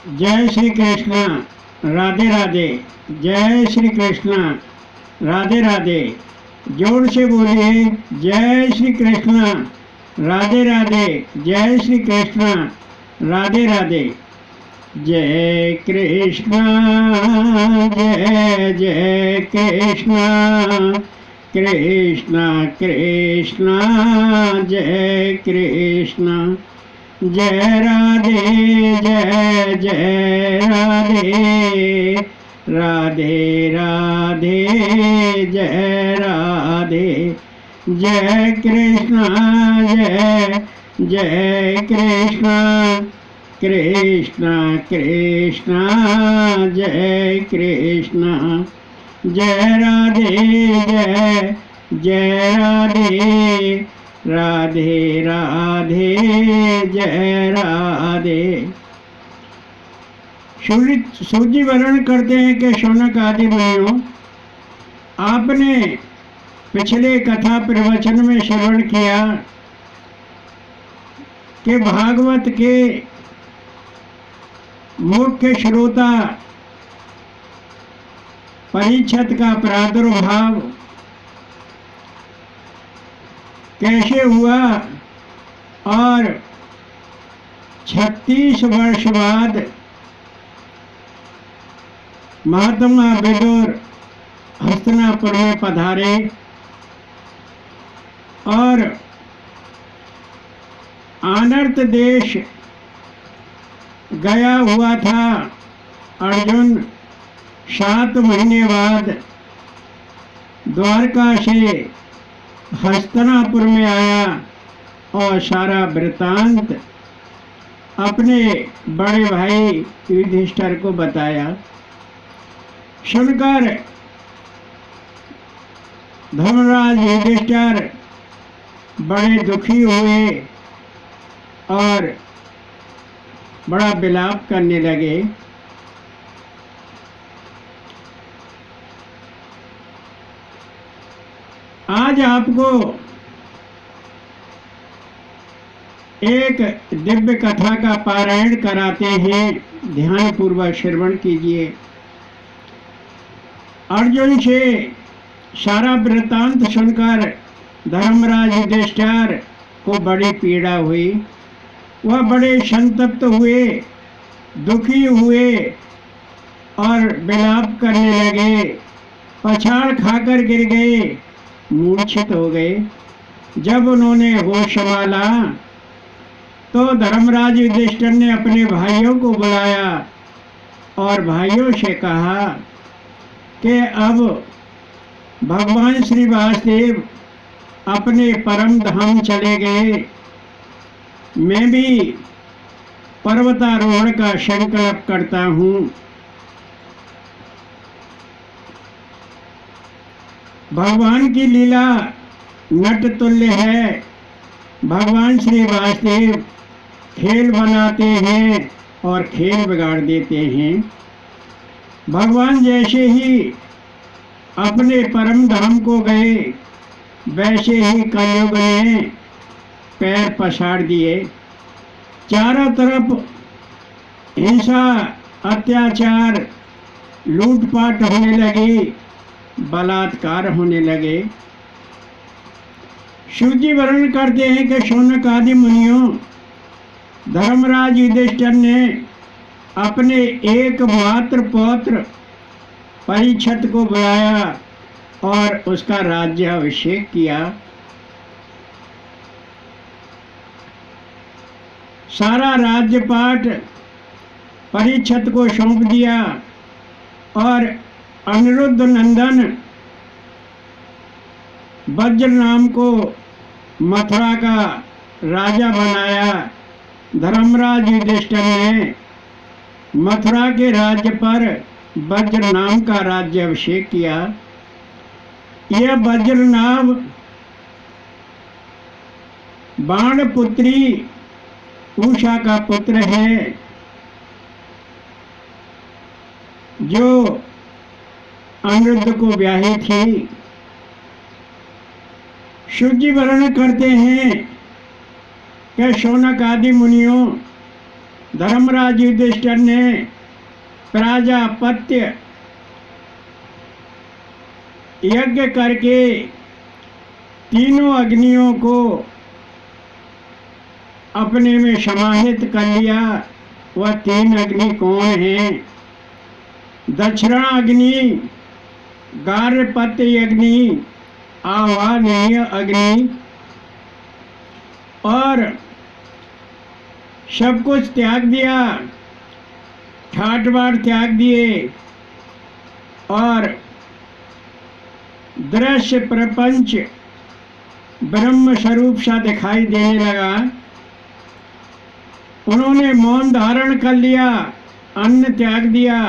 जय श्री कृष्ण। राधे राधे। जय श्री कृष्ण। राधे राधे। जोर से बोलिए, जय श्री कृष्ण। राधे राधे। जय श्री कृष्ण। राधे राधे। जय कृष्ण। जय जय कृष्ण। कृष्ण कृष्ण। जय कृष्ण। जय राधे। जय जय राधे। राधे राधे। जय राधे। जय कृष्ण। जय जय कृष्ण। कृष्ण कृष्ण। जय कृष्ण। जय राधे। जय जय राधे। राधे राधे। जय राधे। सूजी वर्णन करते हैं कि शौनक आदि मुनियों, आपने पिछले कथा प्रवचन में श्रवण किया कि भागवत के मुख्य श्रोता परीक्षित का प्रादुर्भाव कैसे हुआ और 36 वर्ष बाद महात्मा विदुर हस्तिनापुर में पधारे और आनर्त देश गया हुआ था अर्जुन 7 महीने बाद द्वारका से हस्तिनापुर में आया और सारा वृतांत अपने बड़े भाई युधिष्ठिर को बताया। सुनकर धर्मराज युधिष्ठिर बड़े दुखी हुए और बड़ा विलाप करने लगे। आज आपको एक दिव्य कथा का पारायण कराते हैं, ध्यान पूर्वक श्रवण कीजिए। अर्जुन से सारा वृत्तांत सुनकर धर्मराज युधिष्ठिर को बड़ी पीड़ा हुई। वह बड़े संतप्त हुए, दुखी हुए और विलाप करने लगे, पछाड़ खाकर गिर गए, मूर्छित हो गए। जब उन्होंने होश संभाला तो धर्मराज युधिष्ठिर ने अपने भाइयों को बुलाया और भाइयों से कहा कि अब भगवान श्री वासुदेव अपने परम धाम चले गए, मैं भी पर्वतारोहण का संकल्प करता हूँ। भगवान की लीला नट तुल्य है। भगवान श्री वासुदेव खेल बनाते हैं और खेल बिगाड़ देते हैं। भगवान जैसे ही अपने परम धाम को गए, वैसे ही कलयुग ने पैर पसार दिए। चारों तरफ हिंसा, अत्याचार, लूटपाट होने लगी, बलात्कार होने लगे। शिवजी वर्णन करते हैं कि शौनक आदि मुनियों, धर्मराज युधिष्ठिर ने अपने एकमात्र पौत्र परीक्षित को बुलाया और उसका राज्याभिषेक किया। सारा राज्यपाट परीक्षित को सौंप दिया और अनिरुद्ध नंदन वज्र नाम को मथुरा का राजा बनाया। धर्मराज युधिष्ठिर ने मथुरा के राज्य पर वज्र नाम का राज्याभिषेक किया। यह वज्र नाम बाणपुत्री उषा का पुत्र है, जो अनिरुद्ध को ब्याही थी। शिवजी वर्णन करते हैं कि शौनक आदि मुनियों, धर्मराज युधिष्ठिर ने प्राजापत्य यज्ञ करके तीनों अग्नियों को अपने में समाहित कर लिया। वह तीन अग्नि कौन हैं? दक्षिणा अग्नि, गार्हपत्य अग्नि, आह्वानीय अग्नि। और सब कुछ त्याग दिया, ठाट बाट त्याग दिए और दृश्य प्रपंच ब्रह्म स्वरूप सा दिखाई देने लगा। उन्होंने मौन धारण कर लिया, अन्न त्याग दिया,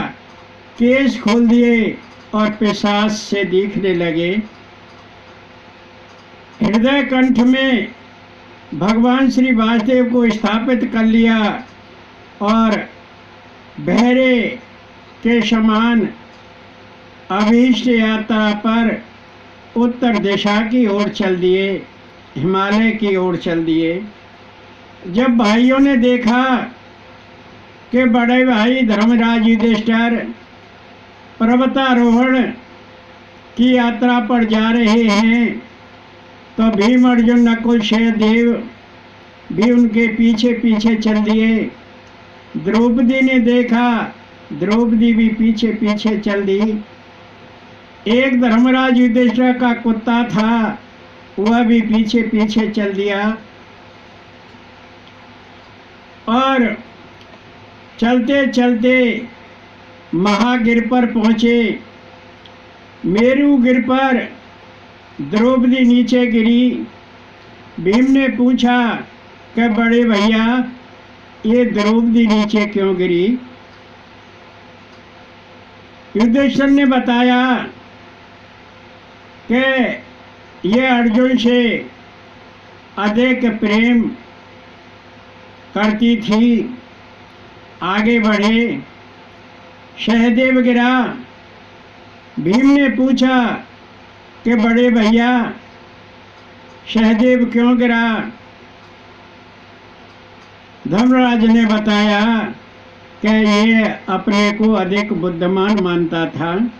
केश खोल दिए और पिशाच से दिखने लगे। हृदय कंठ में भगवान श्री वासुदेव को स्थापित कर लिया और बहरे के समान अभीष्ट यात्रा पर उत्तर दिशा की ओर चल दिए, हिमालय की ओर चल दिए। जब भाइयों ने देखा कि बड़े भाई धर्मराज युधिष्ठिर पर्वतारोहण की यात्रा पर जा रहे हैं, तो भीम, अर्जुन, नकुल, सहदेव भी उनके पीछे पीछे चल दिए। द्रौपदी ने देखा, द्रौपदी भी पीछे पीछे चल दी। एक धर्मराज युधिष्ठिर का कुत्ता था, वह भी पीछे पीछे चल दिया। और चलते चलते महागिर पर पहुँचे। मेरू गिर पर द्रौपदी नीचे गिरी। भीम ने पूछा कि बड़े भैया, ये द्रौपदी नीचे क्यों गिरी? युधिष्ठिर ने बताया कि ये अर्जुन से अधिक प्रेम करती थी। आगे बढ़े, सहदेव गिरा। भीम ने पूछा कि बड़े भैया, सहदेव क्यों गिरा? धर्मराज ने बताया कि ये अपने को अधिक बुद्धिमान मानता था।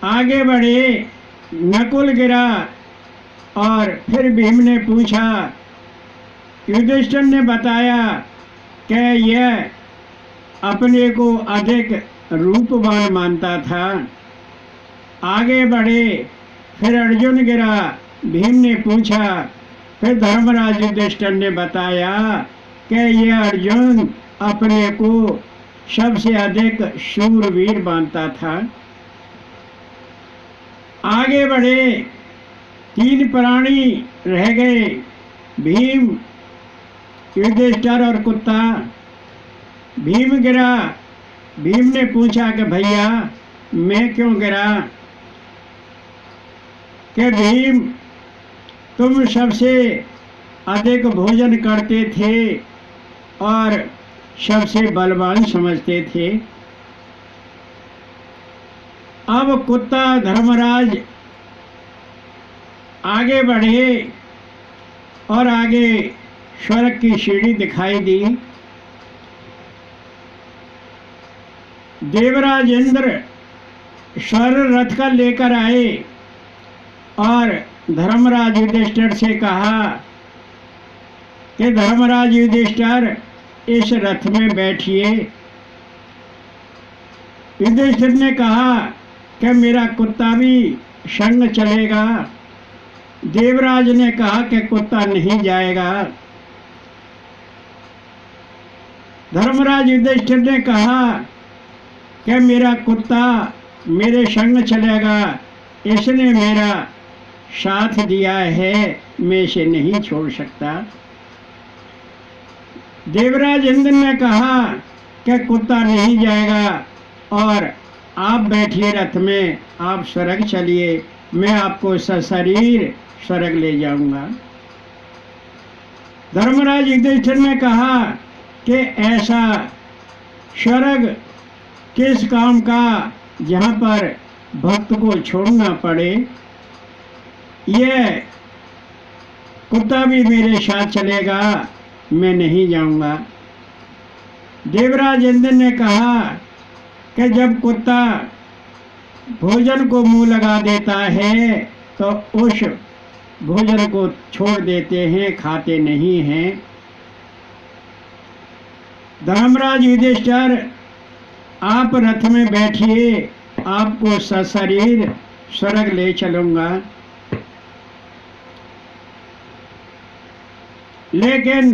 आगे बढ़े, नकुल गिरा और फिर भीम ने पूछा। युधिष्ठिर ने बताया कि यह अपने को अधिक रूपवान मानता था। आगे बढ़े, फिर अर्जुन गिरा। भीम ने पूछा। फिर धर्मराज युधिष्ठिर ने बताया कि यह अर्जुन अपने को सबसे अधिक शूरवीर मानता था। आगे बढ़े, तीन प्राणी रह गए, भीम, युधिष्ठिर और कुत्ता। भीम गिरा। भीम ने पूछा कि भैया, मैं क्यों गिरा? कि भीम, तुम सबसे अधिक भोजन करते थे और सबसे बलवान समझते थे। अब कुत्ता धर्मराज आगे बढ़े और आगे स्वर्ग की सीढ़ी दिखाई दी। देवराज इंद्र स्वर्ण रथ का लेकर आए और धर्मराज युधिष्ठिर से कहा कि धर्मराज युधिष्ठिर, इस रथ में बैठिए। युधिष्ठिर ने कहा कि मेरा कुत्ता भी संग चलेगा। देवराज ने कहा कि कुत्ता नहीं जाएगा। धर्मराज युधिष्ठिर ने कहा कि मेरा कुत्ता मेरे संग चलेगा, इसने मेरा साथ दिया है, मैं इसे नहीं छोड़ सकता। देवराज इंद्र ने कहा कि कुत्ता नहीं जाएगा और आप बैठिए रथ में, आप स्वर्ग चलिए, मैं आपको सशरीर स्वर्ग ले जाऊंगा। धर्मराज युधिष्ठिर ने कहा कि ऐसा स्वर्ग किस काम का जहाँ पर भक्त को छोड़ना पड़े। ये कुत्ता भी मेरे साथ चलेगा, मैं नहीं जाऊंगा। देवराज इंद्र ने कहा कि जब कुत्ता भोजन को मुंह लगा देता है तो उस भोजन को छोड़ देते हैं, खाते नहीं हैं। धर्मराज युधिष्ठिर, आप रथ में बैठिए, आपको सशरीर स्वर्ग ले चलूंगा। लेकिन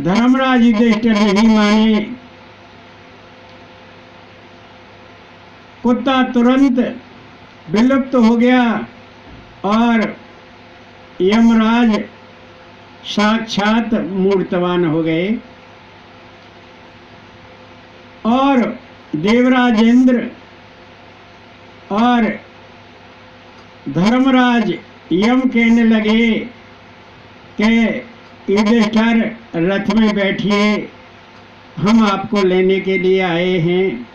धर्मराज युधिष्ठिर नहीं माने। कुत्ता तुरंत विलुप्त हो गया और यमराज साक्षात मूर्तवान हो गए और देवराज इंद्र और धर्मराज यम कहने लगे कि युधिष्ठिर रथ में बैठिए, हम आपको लेने के लिए आए हैं।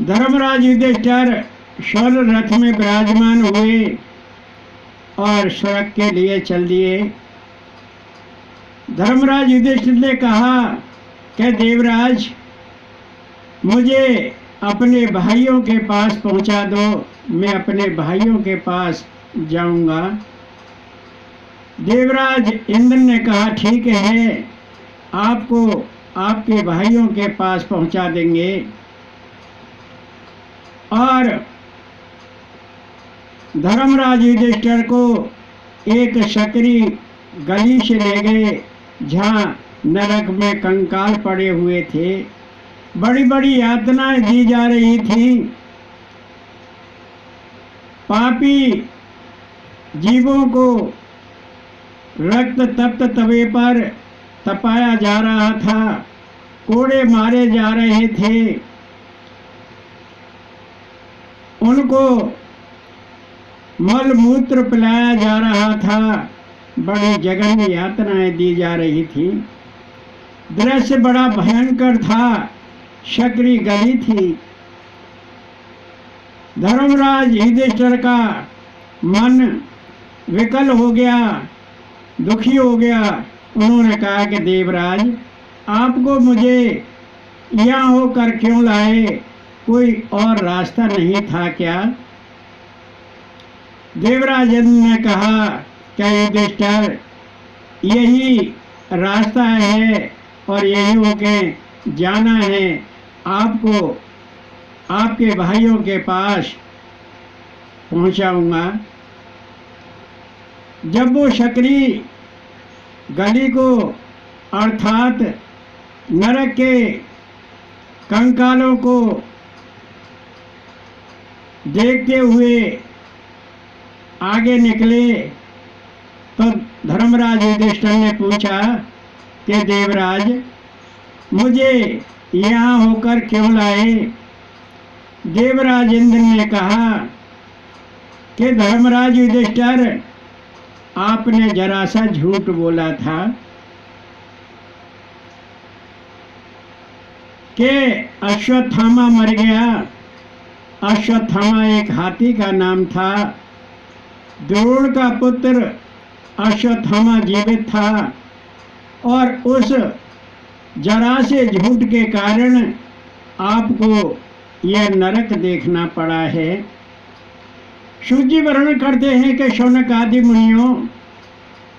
धर्मराज युधिष्ठिर स्वर्ग रथ में विराजमान हुए और स्वर्ग के लिए चल दिए। धर्मराज युधिष्ठिर ने कहा कि देवराज, मुझे अपने भाइयों के पास पहुंचा दो, मैं अपने भाइयों के पास जाऊंगा। देवराज इंद्र ने कहा ठीक है, आपको आपके भाइयों के पास पहुंचा देंगे। और धर्मराज युधिष्ठिर को एक सकरी गली से ले गए जहाँ नरक में कंकाल पड़े हुए थे, बड़ी बड़ी यातनाएं दी जा रही थी। पापी जीवों को रक्त तप्त तवे पर तपाया जा रहा था, कोड़े मारे जा रहे थे, उनको मल मूत्र पिलाया जा रहा था, बड़ी जघन्य यातनाएं दी जा रही थी। दृश्य बड़ा भयंकर था, सकरी गली थी। धर्मराज युधिष्ठिर का मन विकल हो गया, दुखी हो गया। उन्होंने कहा कि देवराज, आपको मुझे यहाँ होकर क्यों लाए, कोई और रास्ता नहीं था क्या? देवराज ने कहा क्या युधिष्ठिर, यही रास्ता है और यही होके जाना है, आपको आपके भाइयों के पास पहुंचाऊंगा। जब वो सकरी गली को अर्थात नरक के कंकालों को देखते हुए आगे निकले तो धर्मराज युधिष्ठिर ने पूछा कि देवराज, मुझे यहाँ होकर क्यों लाए? देवराज इंद्र ने कहा कि धर्मराज युधिष्ठिर, आपने जरा सा झूठ बोला था कि अश्वत्थामा मर गया। अश्वत्थामा एक हाथी का नाम था। द्रोण का पुत्र अश्वत्थामा जीवित था और उस जरा से झूठ के कारण आपको यह नरक देखना पड़ा है। सूजी वर्णन करते हैं कि शौनक आदि मुनियों,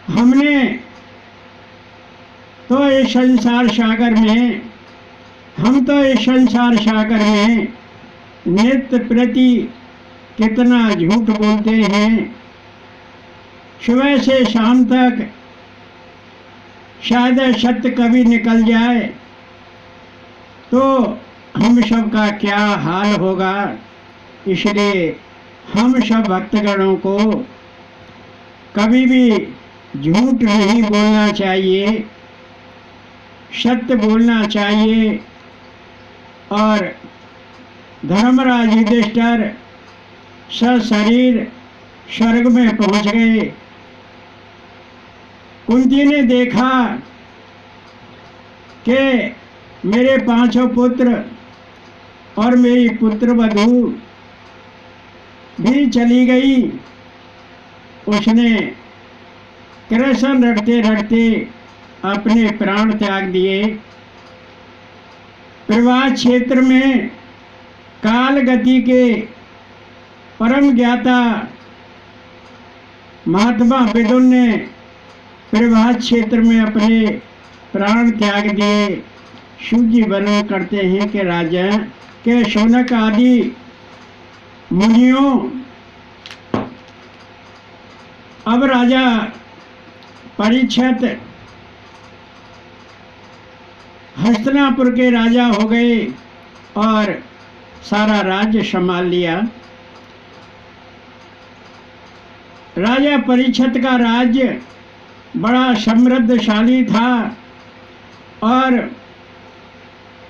हमने तो इस संसार सागर में नित्य प्रति कितना झूठ बोलते हैं। सुबह से शाम तक शायद सत्य कभी निकल जाए तो हम सब का क्या हाल होगा। इसलिए हम सब भक्तगणों को कभी भी झूठ नहीं बोलना चाहिए, सत्य बोलना चाहिए। और धर्मराज युधिष्ठिर सशरीर स्वर्ग में पहुंच गए। कुंती ने देखा कि मेरे 5 पुत्र और मेरी पुत्रवधू भी चली गई। उसने कृष्ण रटते रटते अपने प्राण त्याग दिए। प्रवास क्षेत्र में काल गति के परम ज्ञाता महात्मा विदुर ने प्रवास क्षेत्र में अपने प्राण त्याग दिए। शुभ जी वर्णन करते हैं कि राजा के शौनक आदि मुनियों अब राजा परीक्षित हस्तिनापुर के राजा हो गए और सारा राज्य संभाल लिया। राजा परीक्षित का राज्य बड़ा समृद्धशाली था और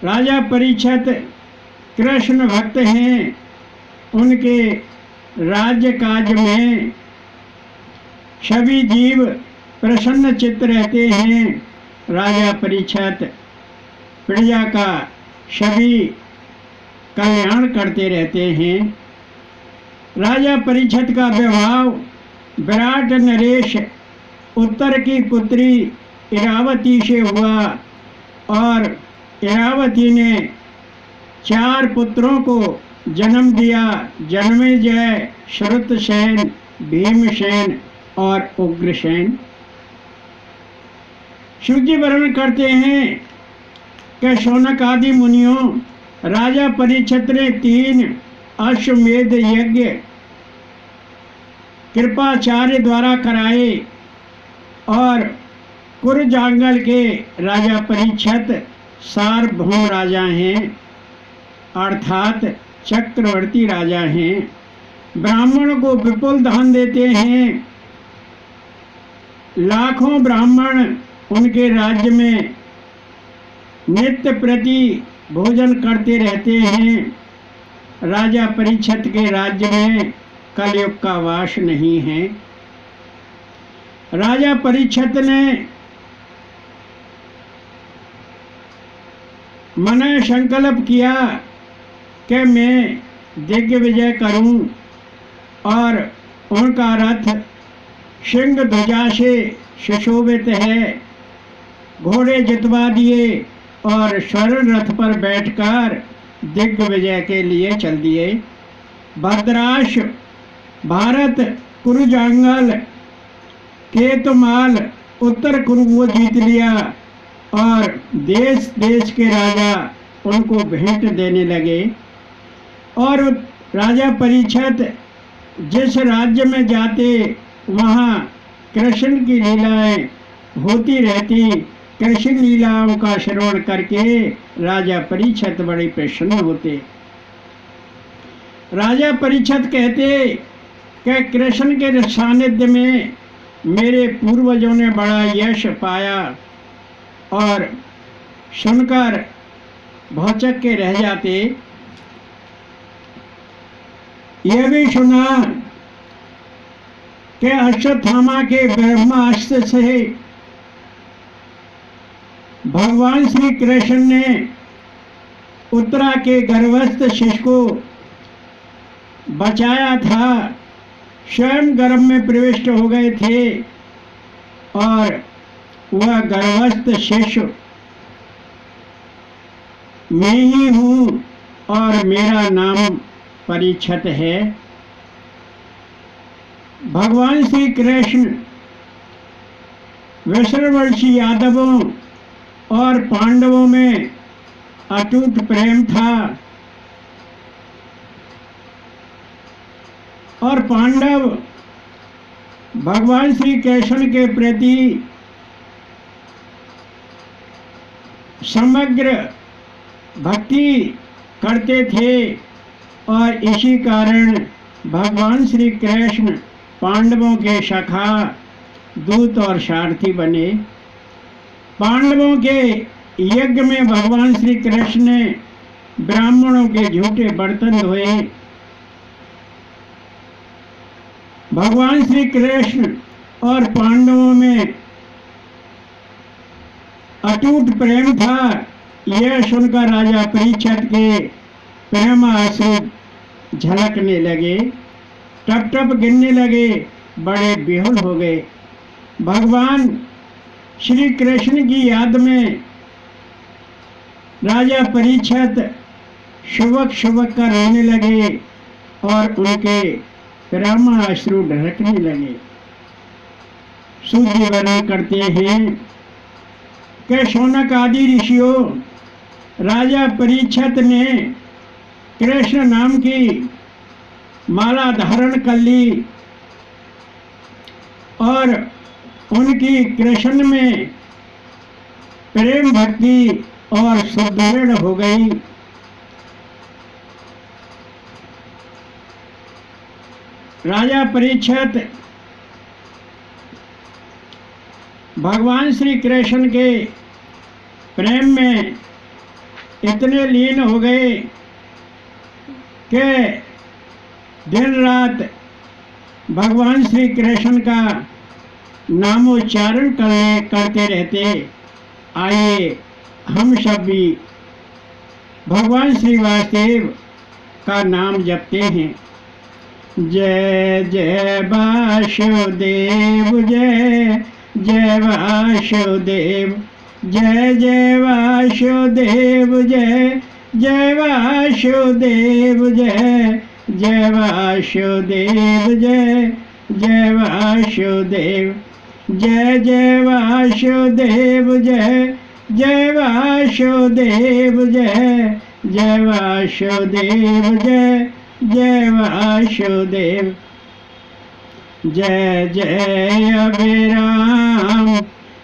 राजा परीक्षित कृष्ण भक्त हैं। उनके राज्य काज में सभी जीव प्रसन्न चित्त रहते हैं। राजा परीक्षित प्रजा का सभी कल्याण करते रहते हैं। राजा परीक्षित का विवाह विराट नरेश उत्तर की पुत्री इरावती से हुआ और इरावती ने 4 पुत्रों को जन्म दिया। जन्मेजय, श्रुतसेन, भीमसेन और उग्रसेन। शिवजी वर्णन करते हैं कि शौनक आदि मुनियों राजा परीक्षित ने 3 अश्वमेध यज्ञ कृपाचार्य द्वारा कराए और कुरजांगल के राजा परीक्षित सार्वभौम राजा हैं, अर्थात चक्रवर्ती राजा हैं। ब्राह्मण को विपुल दान देते हैं। लाखों ब्राह्मण उनके राज्य में नित्य प्रति भोजन करते रहते हैं। राजा परीक्षित के राज्य में कलयुग का वास नहीं है। राजा परीक्षित ने मन संकल्प किया कि मैं दिग्विजय करूं और उनका रथ सिंह ध्वजा से सुशोभित है। घोड़े जितवा दिए और स्वर्ण रथ पर बैठकर दिग्विजय के लिए चल दिए। भद्राश, भारत, कुरुजांगल, केतुमाल, उत्तर कुरु को जीत लिया और देश देश के राजा उनको भेंट देने लगे। और राजा परीक्षित जिस राज्य में जाते वहाँ कृष्ण की लीलाएं होती रहती। कृष्ण लीलाओं का श्रवण करके राजा परीक्षित बड़े प्रसन्न होते। राजा परीक्षित कहते कि कृष्ण के सानिध्य में मेरे पूर्वजों ने बड़ा यश पाया और सुनकर भौचक के रह जाते। यह भी सुना कि अश्वत्थामा के ब्रह्मास्त्र से भगवान श्री कृष्ण ने उत्तरा के गर्भस्थ शिशु को बचाया था। स्वयं गर्भ में प्रविष्ट हो गए थे और वह गर्भस्थ शिशु मैं ही हूँ और मेरा नाम परीक्षित है। भगवान श्री कृष्ण वैष्णवंशी यादवों और पांडवों में अटूट प्रेम था और पांडव भगवान श्री कृष्ण के प्रति समग्र भक्ति करते थे और इसी कारण भगवान श्री कृष्ण पांडवों के सखा, दूत और सारथी बने। पांडवों के यज्ञ में भगवान श्री कृष्ण ने ब्राह्मणों के झूठे बर्तन धोए। भगवान श्री कृष्ण और पांडवों में अटूट प्रेम था। यह सुनकर राजा परीक्षित के प्रेम आंसू झलकने लगे, टप टप गिरने लगे, बड़े बेहुल हो गए। भगवान श्री कृष्ण की याद में राजा परीक्षित शुवक शुवक कर रोने लगे और उनके प्रेमाश्रु ढरकने लगे। सूत जी वर्णन करते हैं कि शौनक आदि ऋषियों राजा परीक्षित ने कृष्ण नाम की माला धारण कर ली और उनकी कृष्ण में प्रेम भक्ति और सुदृढ़ हो गई। राजा परीक्षित भगवान श्री कृष्ण के प्रेम में इतने लीन हो गए कि दिन रात भगवान श्री कृष्ण का नामोच्चारण करते रहते। आइए हम सब भी भगवान श्री वासुदेव का नाम जपते हैं। जय जय वासुदेव, जय जय वासुदेव, जय जय वासुदेव, जय जय वासुदेव, जय जय वासुदेव, जय जय वासुदेव, जय जय वासुदेव, जय जय वासुदेव, जय जय वासुदेव, जय जय वासुदेव। जय जय अभिराम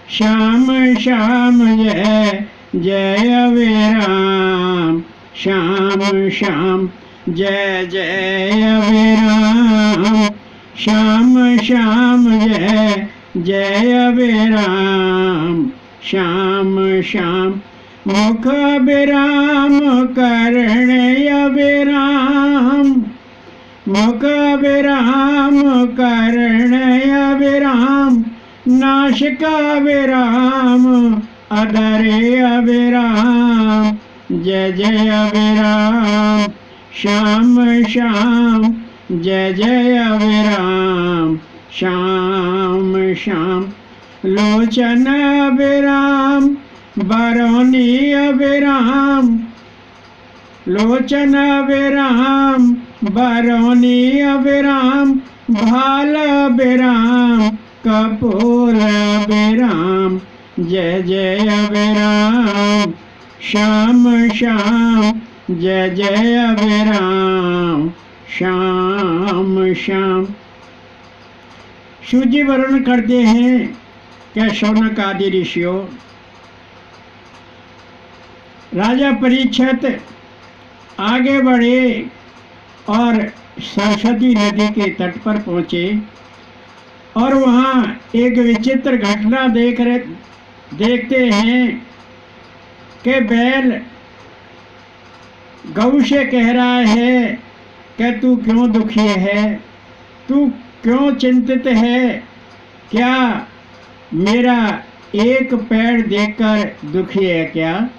श्याम श्याम, जय जय अभिराम श्याम श्याम, जय जय अभिराम श्याम श्याम, जय जय अभिराम श्याम श्याम। मुख अभिराम कर्ण अभिराम, मुख अभिराम कर्ण अभिराम, नासिक अभिराम अधर अभिराम, जय जय अभिराम श्याम श्याम, जय जय अभिराम श्याम श्याम। लोचन अभिराम बरौनी अभिराम, लोचन अभिराम बरौनी अभिराम, भाल अभिराम कपूर अभिराम, जय जय अभिराम श्याम श्याम, जय जय अभिराम श्याम श्याम। सूजी वर्णन करते हैं कि शौनक आदि ऋषियों राजा परीक्षित आगे बढ़े और सरस्वती नदी के तट पर पहुंचे और वहां एक विचित्र घटना देखते हैं कि बैल गऊ से कह रहा है कि तू क्यों दुखी है, तू क्यों चिंतित है, क्या मेरा एक पैर देखकर दुखी है क्या?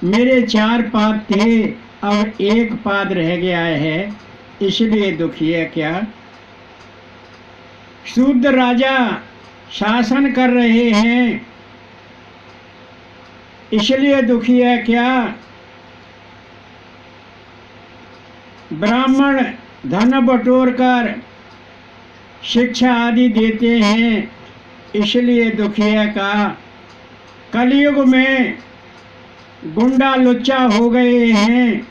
मेरे 4 पाद थे, अब 1 पाद रह गया है, इसलिए दुखी है क्या? शुद्ध राजा शासन कर रहे हैं, इसलिए दुखी है क्या? ब्राह्मण धन बटोर कर शिक्षा आदि देते हैं, इसलिए दुखी है का? कलयुग में गुंडा लुच्चा हो गए हैं,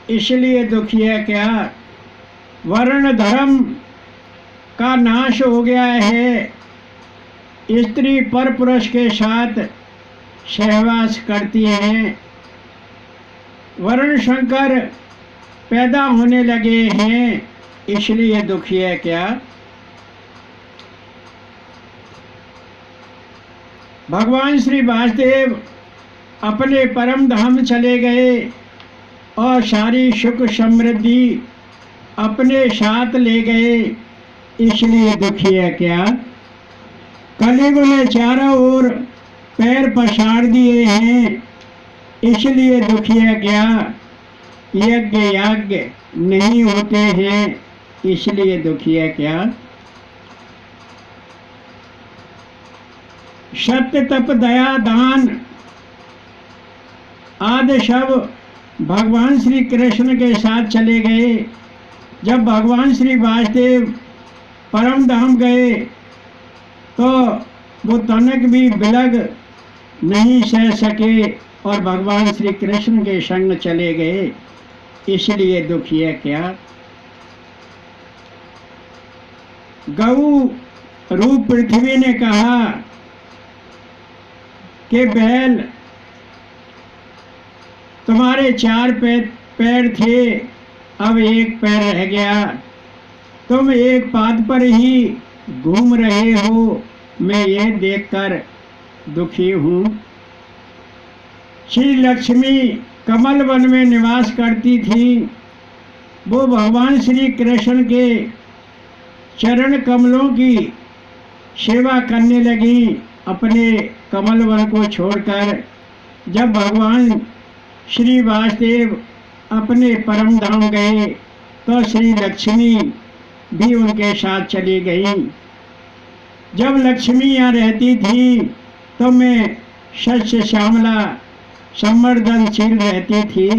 इसलिए दुखी है क्या? वर्ण धर्म का नाश हो गया है, स्त्री पर पुरुष के साथ सहवास करती हैं, वर्ण संकर पैदा होने लगे हैं, इसलिए दुखी है क्या? भगवान श्री वासुदेव अपने परम धाम चले गए और सारी सुख समृद्धि अपने साथ ले गए, इसलिए दुखी है क्या? कलयुग ने चारों ओर पैर पसार दिए हैं, इसलिए दुखी है क्या? यज्ञ याज्ञ नहीं होते हैं, इसलिए दुखी है क्या? सत्य तप दया दान आदि सब भगवान श्री कृष्ण के साथ चले गए। जब भगवान श्री वासुदेव परम धाम गए तो वो तनक भी बिलग नहीं सह सके और भगवान श्री कृष्ण के संग चले गए, इसलिए दुखी है क्या। गौ रूप पृथ्वी ने कहा कि बैल तुम्हारे 4 पैर थे, अब 1 पैर रह गया, तुम एक पाद पर ही घूम रहे हो, मैं ये देखकर दुखी हूँ। श्री लक्ष्मी कमल वन में निवास करती थी। वो भगवान श्री कृष्ण के चरण कमलों की सेवा करने लगी अपने कमल वन को छोड़कर। जब भगवान श्री वासुदेव अपने परम धाम गए तो श्री लक्ष्मी भी उनके साथ चली गई। जब लक्ष्मी यहाँ रहती थी तो मैं सस्य श्यामला संवर्धनशील रहती थी,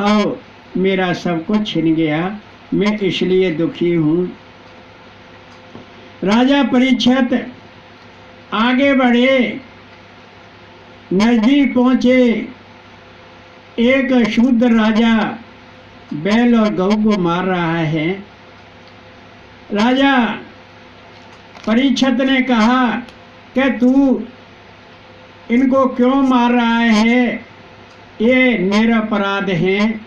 अब मेरा सब कुछ छिन गया, मैं इसलिए दुखी हूँ। राजा परीक्षित आगे बढ़े, नजदीक पहुँचे। एक शूद्र राजा बैल और गऊ को मार रहा है। राजा परीक्षित ने कहा कि तू इनको क्यों मार रहा है, ये निरपराध हैं।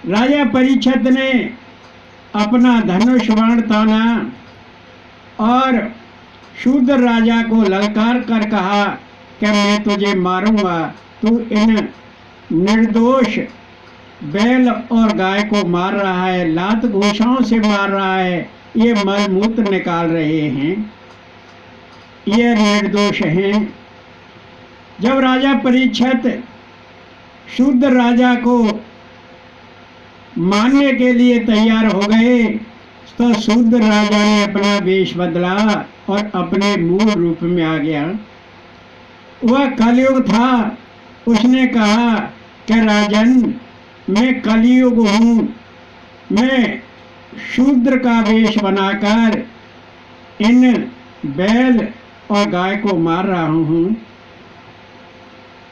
राजा परीक्षित ने अपना धनुष बाण ताना और शूद्र राजा को ललकार कर कहा कि मैं तुझे मारूंगा, तू इन निर्दोष बैल और गाय को मार रहा है, लात घूसाओं से मार रहा है, ये मल मूत्र निकाल रहे हैं, ये निर्दोष हैं। जब राजा परीक्षित शूद्र राजा को मारने के लिए तैयार हो गए तो शूद्र राजा ने अपना वेश बदला और अपने मूल रूप में आ गया। वह कलयुग था। उसने कहा कि राजन, मैं कलयुग हूँ, मैं शूद्र का वेश बनाकर इन बैल और गाय को मार रहा हूँ,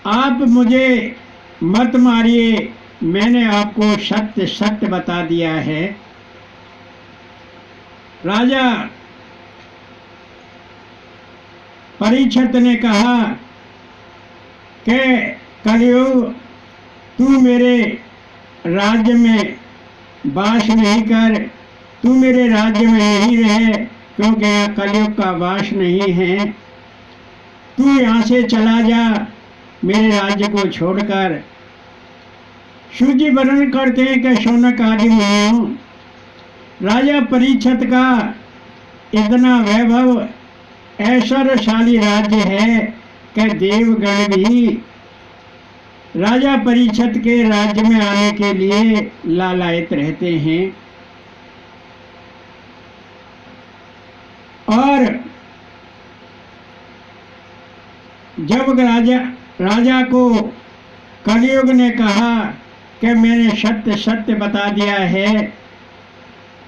आप मुझे मत मारिए, मैंने आपको सत्य सत्य बता दिया है। राजा परीक्षित ने कहा कि कलयुग, तू मेरे राज्य में वास नहीं कर, तू मेरे राज्य में नहीं रहे, क्योंकि यहाँ कलयुग का वास नहीं है। तू यहाँ से चला जा मेरे राज्य को छोड़कर। सूजी वर्णन करते हैं कि शौनक आदि मुनियों, राजा परीक्षित का इतना वैभव ऐश्वर्यशाली राज्य है कि देवगण भी राजा परीक्षित के राज्य में आने के लिए लालायित रहते हैं। और जब राजा को कलयुग ने कहा कि मैंने सत्य सत्य बता दिया है,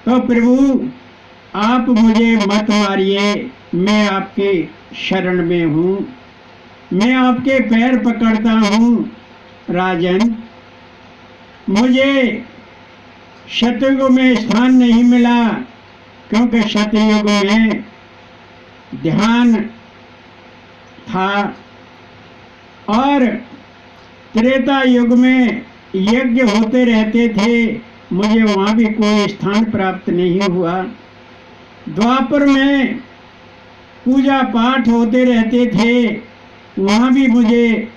तो प्रभु आप मुझे मत मारिए, मैं आपके शरण में हूँ, मैं आपके पैर पकड़ता हूँ। राजन, मुझे सतयुग में स्थान नहीं मिला, क्योंकि सतयुग में ध्यान था और त्रेता युग में यज्ञ होते रहते थे, मुझे वहाँ भी कोई स्थान प्राप्त नहीं हुआ। द्वापर में पूजा पाठ होते रहते थे, वहाँ भी मुझे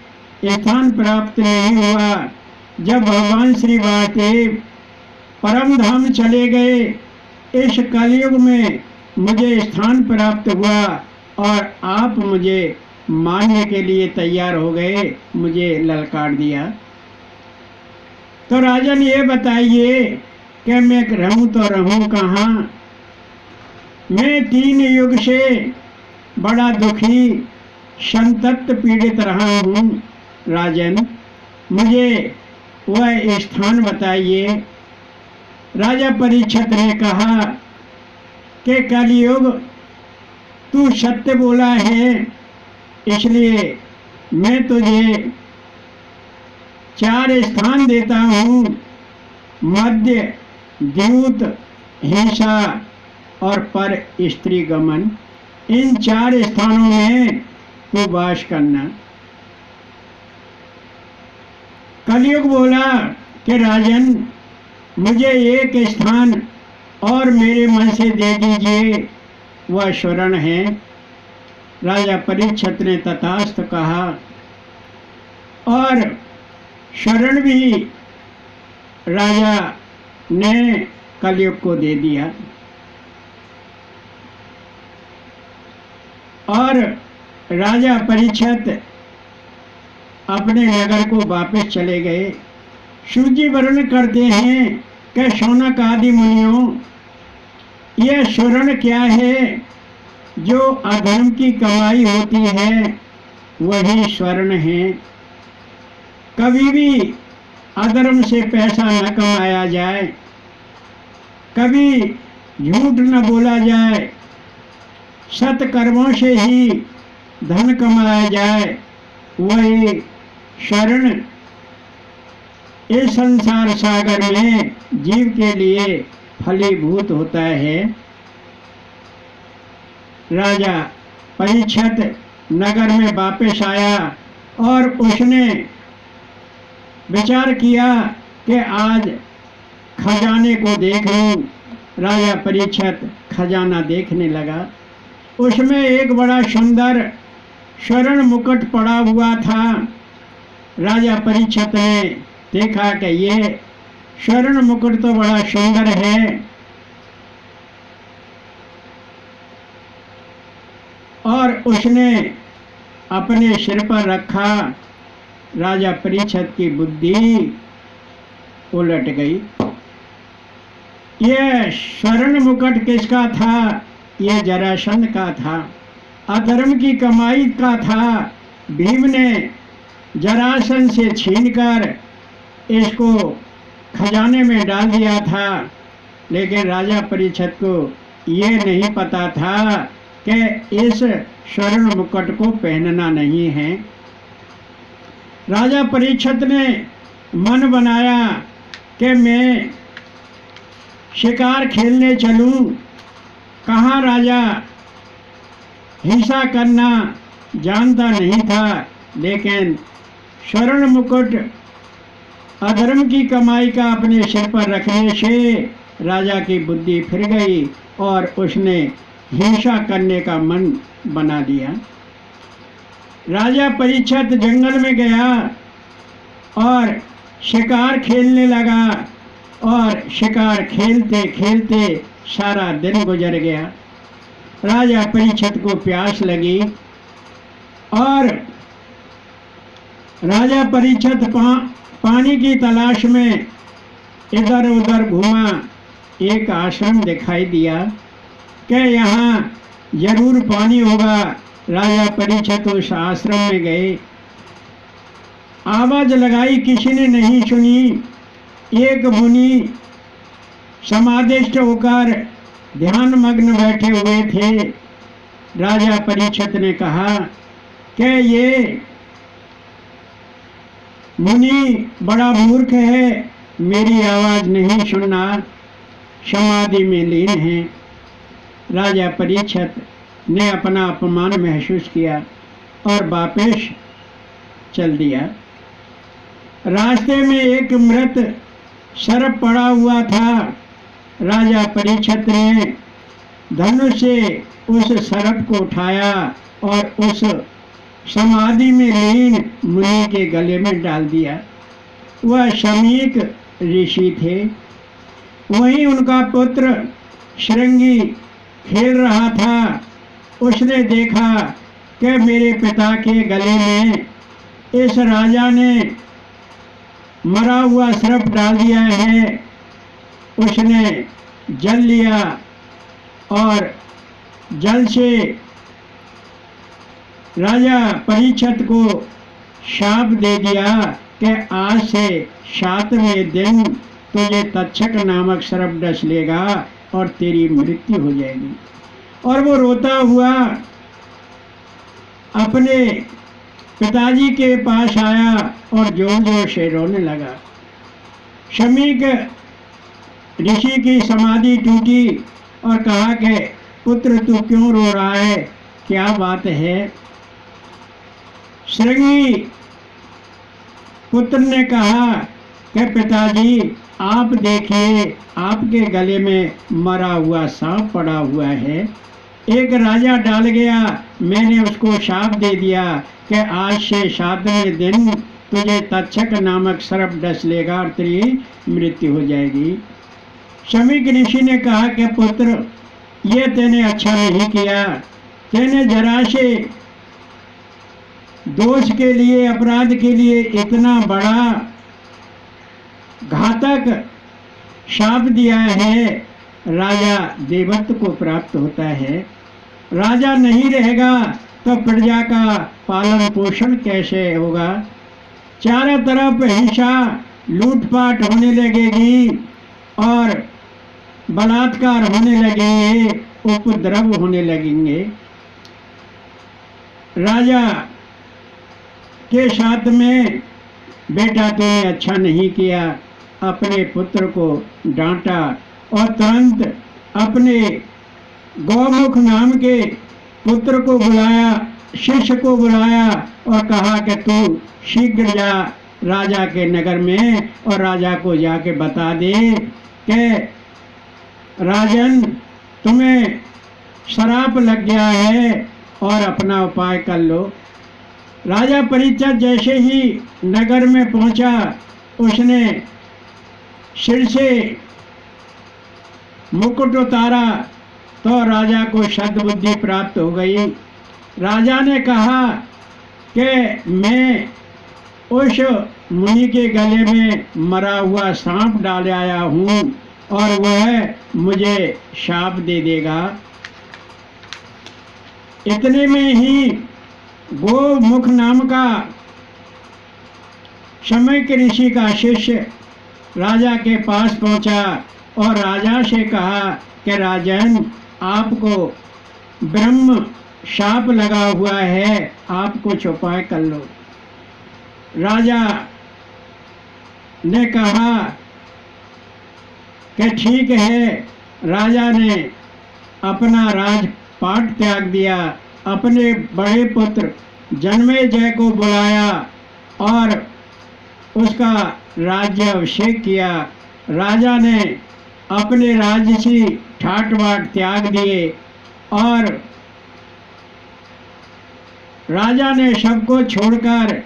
स्थान प्राप्त नहीं हुआ। जब भगवान श्री वासुदेव परम धाम चले गए, इस कलयुग में मुझे स्थान प्राप्त हुआ और आप मुझे मानने के लिए तैयार हो गए, मुझे ललकार दिया। तो राजन ये बताइए कि मैं रहूं तो रहूं कहाँ। मैं 3 युग से बड़ा दुखी संतप्त पीड़ित रहा हूँ। राजन, मुझे वह स्थान बताइए। राजा परीक्षित ने कहा कि कलयुग तू सत्य बोला है, इसलिए मैं तुझे 4 स्थान देता हूँ। मध्य, द्यूत, हिंसा और पर स्त्री गमन। इन 4 स्थानों में तू वास करना। कलयुग बोला कि राजन, मुझे एक स्थान और मेरे मन से दे दीजिए, वह शरण है। राजा परीक्षित ने तथास्तु कहा और शरण भी राजा ने कलयुग को दे दिया। और राजा परीक्षित अपने नगर को वापस चले गए। सूजी वर्णन करते हैं कि शौनक आदि मुनियों, यह शरण क्या है? जो अधर्म की कमाई होती है वही स्वर्ण है। कभी भी अधर्म से पैसा न कमाया जाए, कभी झूठ न बोला जाए, सत्कर्मों से ही धन कमाया जाए, वही शरण इस संसार सागर में जीव के लिए फलीभूत होता है। राजा परीक्षित नगर में वापस आया और उसने विचार किया कि आज खजाने को देख लूं। राजा परीक्षित खजाना देखने लगा। उसमें एक बड़ा सुंदर स्वर्ण मुकुट पड़ा हुआ था। राजा परीक्षित ने देखा कि ये स्वर्ण मुकुट तो बड़ा सुंदर है, और उसने अपने सिर पर रखा। राजा परीक्षित की बुद्धि उलट गई। यह स्वर्ण मुकुट किसका था? यह जरासंध का था, अधर्म की कमाई का था। भीम ने जरासंध से छीनकर इसको खजाने में डाल दिया था, लेकिन राजा परीक्षित को ये नहीं पता था कि इस स्वर्ण मुकुट को पहनना नहीं है। राजा परीक्षित ने मन बनाया कि मैं शिकार खेलने चलूं। कहाँ राजा हिंसा करना जानता नहीं था, लेकिन स्वर्ण मुकुट अधर्म की कमाई का अपने सिर पर रखने से राजा की बुद्धि फिर गई और उसने हिंसा करने का मन बना दिया। राजा परीक्षित जंगल में गया और शिकार खेलने लगा, और शिकार खेलते खेलते सारा दिन गुजर गया। राजा परीक्षित को प्यास लगी और राजा परीक्षित पानी की तलाश में इधर उधर घूमा। एक आश्रम दिखाई दिया कि यहाँ जरूर पानी होगा। राजा परीक्षित उस आश्रम में गए। आवाज लगाई, किसी ने नहीं सुनी। एक मुनि समाधिस्थ होकर ध्यान मग्न बैठे हुए थे। राजा परीक्षित ने कहा कि ये मुनि बड़ा मूर्ख है, मेरी आवाज नहीं सुनना, समाधि में लीन है। राजा परीक्षित ने अपना अपमान महसूस किया और वापस चल दिया। रास्ते में एक मृत सर्प पड़ा हुआ था। राजा परीक्षित ने धनुष से उस सर्प को उठाया और उस समाधि में लीन मुनि के गले में डाल दिया। वह शमीक ऋषि थे। वहीं उनका पुत्र श्रृंगी खेल रहा था। उसने देखा कि मेरे पिता के गले में इस राजा ने मरा हुआ सर्प डाल दिया है। उसने जल लिया और जल से राजा परीक्षित को शाप दे दिया कि आज से 7वें दिन तुझे तक्षक नामक सर्प डस लेगा और तेरी मृत्यु हो जाएगी। और वो रोता हुआ अपने पिताजी के पास आया और जोर जोर से रोने लगा। शमीक ऋषि की समाधि टूटी और कहा कि पुत्र तू क्यों रो रहा है, क्या बात है? श्रृंगी पुत्र ने कहा कि पिताजी आप देखिए, आपके गले में मरा हुआ सांप पड़ा हुआ है। एक राजा डाल गया, मैंने उसको शाप दे दिया कि आज से 7वें दिन तुझे तक्षक नामक सर्प डस लेगा और तेरी मृत्यु हो जाएगी। शमीक ऋषि ने कहा कि पुत्र ये तेने अच्छा नहीं किया, तेने जरा से दोष के लिए, अपराध के लिए इतना बड़ा घातक शाप दिया है। राजा देवत्व को प्राप्त होता है, राजा नहीं रहेगा तो प्रजा का पालन पोषण कैसे होगा? चारों तरफ हिंसा लूटपाट होने लगेगी और बलात्कार होने लगेंगे, उपद्रव होने लगेंगे। राजा के साथ में बेटा तूने अच्छा नहीं किया, अपने पुत्र को डांटा और तुरंत अपने गौमुख नाम के पुत्र को बुलाया, शिष्य को बुलाया और कहा कि तू शीघ्र जा राजा के नगर में और राजा को जाके बता दे कि राजन तुम्हें शराप लग गया है और अपना उपाय कर लो। राजा परीक्षित जैसे ही नगर में पहुंचा, उसने सिर से मुकुट उतारा तो राजा को सद्बुद्धि प्राप्त हो गई। राजा ने कहा कि मैं उस मुनि के गले में मरा हुआ सांप डाल आया हूँ और वह मुझे शाप दे देगा। इतने में ही गोमुख नाम का शमीक ऋषि का शिष्य राजा के पास पहुंचा और राजा से कहा कि राजन आपको ब्रह्म शाप लगा हुआ है, आप कुछ उपाय कर लो। राजा ने कहा कि ठीक है। राजा ने अपना राजपाट त्याग दिया, अपने बड़े पुत्र जन्मेजय को बुलाया और उसका राज्य अभिषेक किया। राजा ने अपने राज्य से ठाट बाट त्याग दिए और राजा ने सबको छोड़कर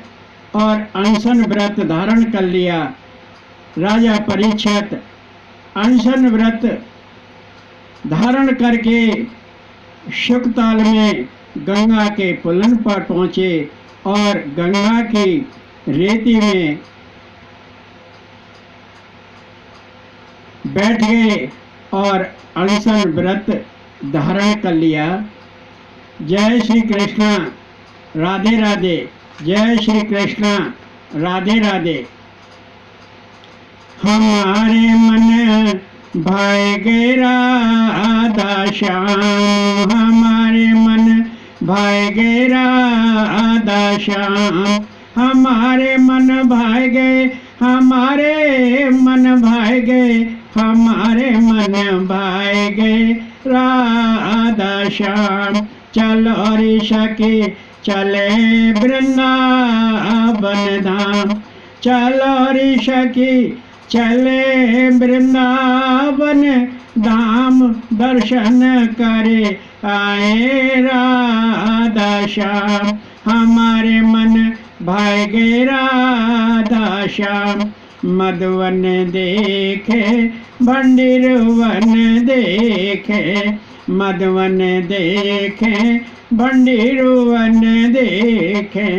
और अनशन व्रत धारण कर लिया। राजा परीक्षित अनशन व्रत धारण करके शुकताल में गंगा के पुलन पर पहुँचे और गंगा की रेती में बैठ गए और अनशन व्रत धारण कर लिया। जय श्री कृष्ण, राधे राधे। जय श्री कृष्ण, राधे राधे। हमारे मन भाएगे राधा श्याम, हमारे मन भाएगे राधा श्याम, हमारे मन भाएगे, हमारे मन भाएगे, हमारे मन भाएगे राधा श्याम। चलो रे सखी चले वृंदावन धाम, चलो रे सखी चले वृंदावन धाम, दर्शन करे आए राधा श्याम, हमारे मन भाएगे राधा श्याम। मधुवन देखे भंडीरवन देखे, मधुवन देखे भंडीरवन देखे,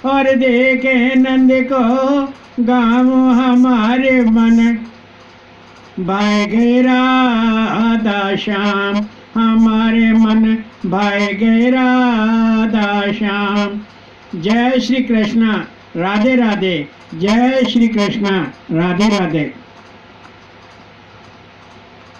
और देखे नंद को गाँव, हमारे मन भाएगे राधा श्याम, हमारे मन भाए गए राधा श्याम। जय श्री कृष्ण, राधे राधे। जय श्री कृष्ण, राधे राधे।